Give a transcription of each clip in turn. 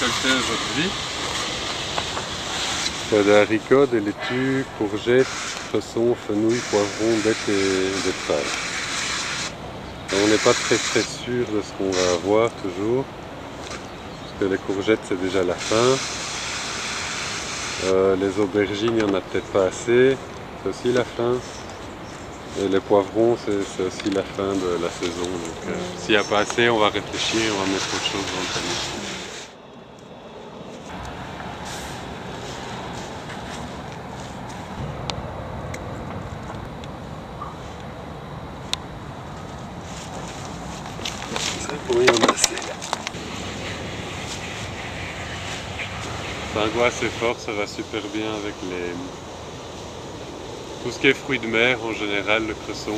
récolter aujourd'hui. C'est des haricots, des laitues, courgettes, cresson, fenouil, poivrons, bettes et betteraves. On n'est pas très sûr de ce qu'on va avoir toujours, parce que les courgettes c'est déjà la fin. Les aubergines, il n'y en a peut-être pas assez, c'est aussi la fin. Et les poivrons, c'est aussi la fin de la saison. Donc s'il n'y a pas assez, on va réfléchir, on va mettre autre chose dans le panier. Pour y en assez. C'est un goût assez fort, ça va super bien avec tout ce qui est fruits de mer en général, le cresson.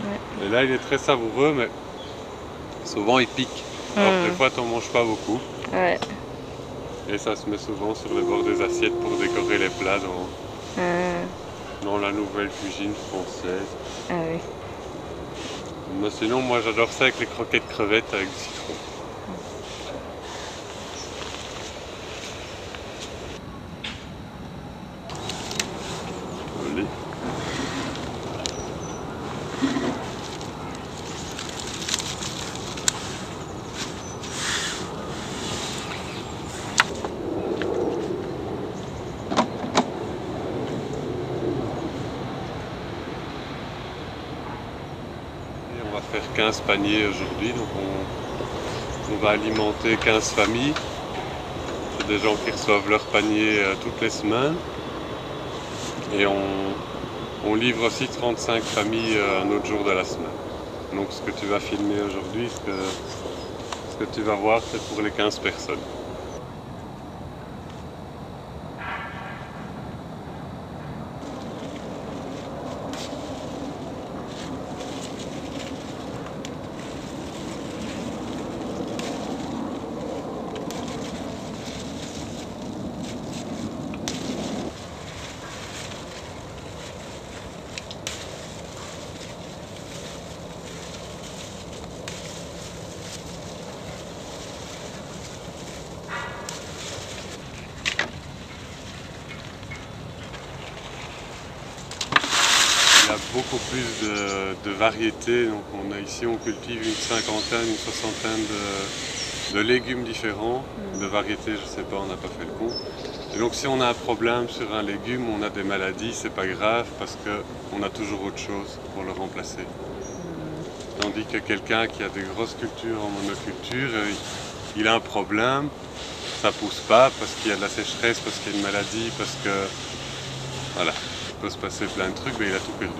Ouais. Et là il est très savoureux, mais souvent il pique. Alors des fois tu n'en manges pas beaucoup. Ouais. Et ça se met souvent sur le bord des assiettes pour décorer les plats dans la nouvelle cuisine française. Ah oui. Mais sinon moi j'adore ça avec les croquettes crevettes avec du citron. Allez. On va faire 15 paniers aujourd'hui, donc on va alimenter 15 familles. C'est des gens qui reçoivent leur panier toutes les semaines. Et on livre aussi 35 familles un autre jour de la semaine. Donc ce que tu vas filmer aujourd'hui, ce que tu vas voir, c'est pour les 15 personnes. Il y a beaucoup plus de variétés, donc ici on cultive une cinquantaine, une soixantaine de légumes différents, de variétés je sais pas, on n'a pas fait le compte. Et donc si on a un problème sur un légume, on a des maladies, c'est pas grave parce qu'on a toujours autre chose pour le remplacer. Tandis que quelqu'un qui a des grosses cultures en monoculture, il a un problème, ça pousse pas parce qu'il y a de la sécheresse, parce qu'il y a une maladie, parce que voilà. Il peut se passer plein de trucs, mais il a tout perdu.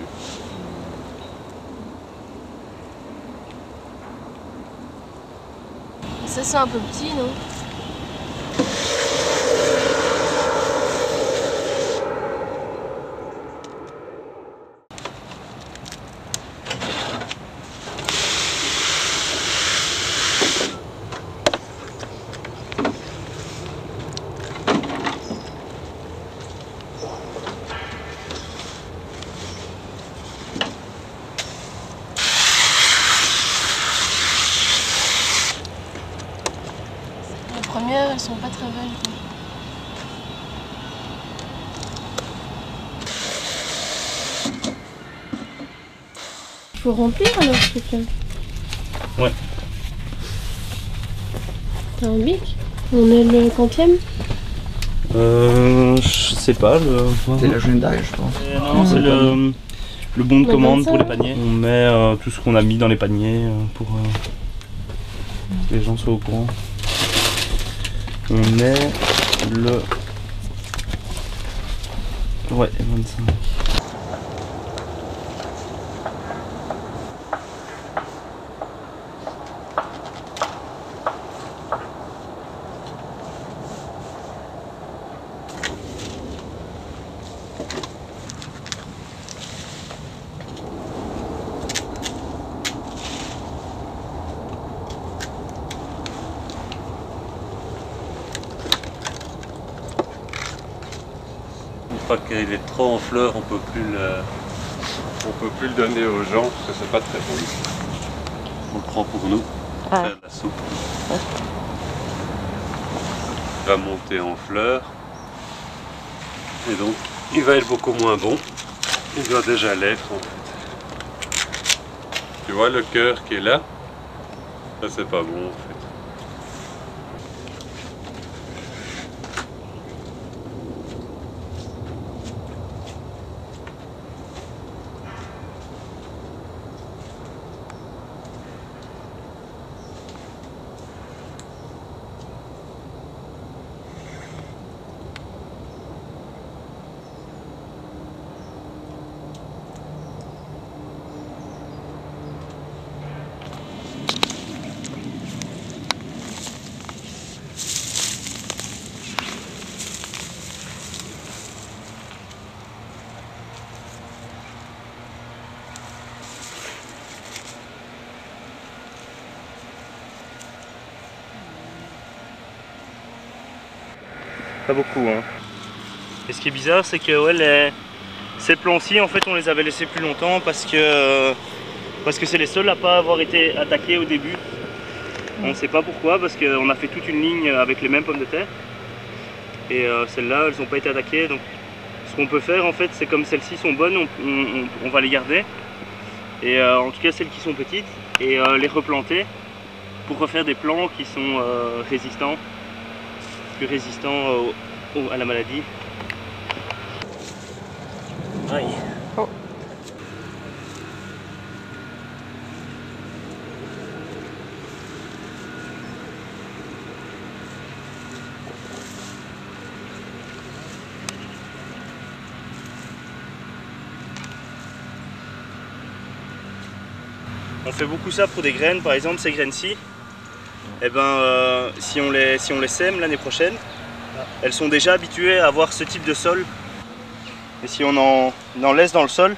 Ça c'est un peu petit, non? Les premières, elles sont pas très belles. Il faut remplir alors ce truc-là. Ouais. T'as un bic? On est le quantième? Je sais pas. C'est l'agenda, je pense. Non, c'est le bon de commande pour les paniers. On met tout ce qu'on a mis dans les paniers pour que les gens soient au courant. On met le... Ouais, 25. Une fois qu'il est trop en fleurs, on peut plus le donner aux gens parce que c'est pas très bon. On le prend pour nous, pour faire de la soupe. va monter en fleurs. Et donc il va être beaucoup moins bon. Il doit déjà l'être en fait. Tu vois le cœur qui est là? Ça c'est pas bon en fait. Pas beaucoup, hein. Et ce qui est bizarre, c'est que ouais, ces plants-ci, en fait, on les avait laissés plus longtemps parce que c'est les seuls à pas avoir été attaqués au début. On ne sait pas pourquoi, parce qu'on a fait toute une ligne avec les mêmes pommes de terre. Et celles-là, elles n'ont pas été attaquées. Donc, ce qu'on peut faire, en fait, c'est comme celles-ci sont bonnes, on va les garder. Et en tout cas, celles qui sont petites, et les replanter pour refaire des plants qui sont résistants. Plus résistant à la maladie. Aïe. Oh. On fait beaucoup ça pour des graines, par exemple ces graines-ci. Eh ben, si on les sème l'année prochaine, elles sont déjà habituées à avoir ce type de sol. Et si on en laisse dans le sol,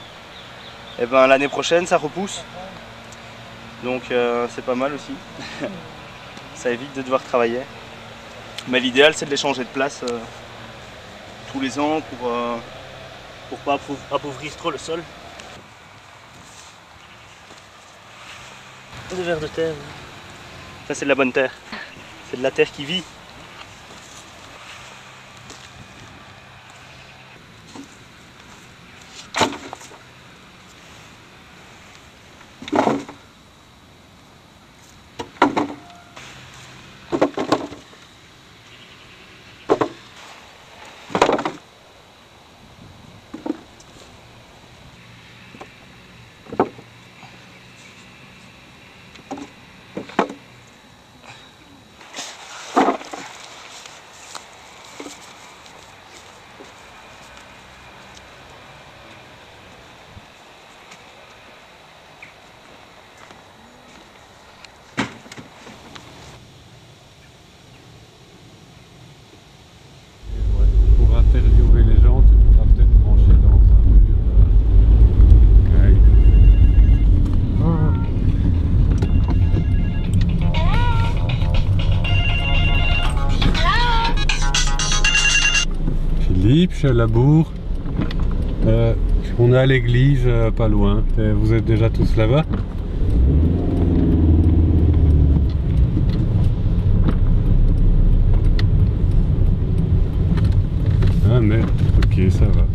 eh ben, l'année prochaine ça repousse. Donc c'est pas mal aussi. Ça évite de devoir travailler. Mais l'idéal c'est de les changer de place tous les ans pour pas appauvrir trop le sol. Des vers de terre. Ça c'est de la bonne terre. C'est de la terre qui vit. Interviewer les gens, tu pourras peut-être brancher dans un mur. Philippe, Chalabour. On est à l'église pas loin. Vous êtes déjà tous là-bas? Ah merde, ok, ça va.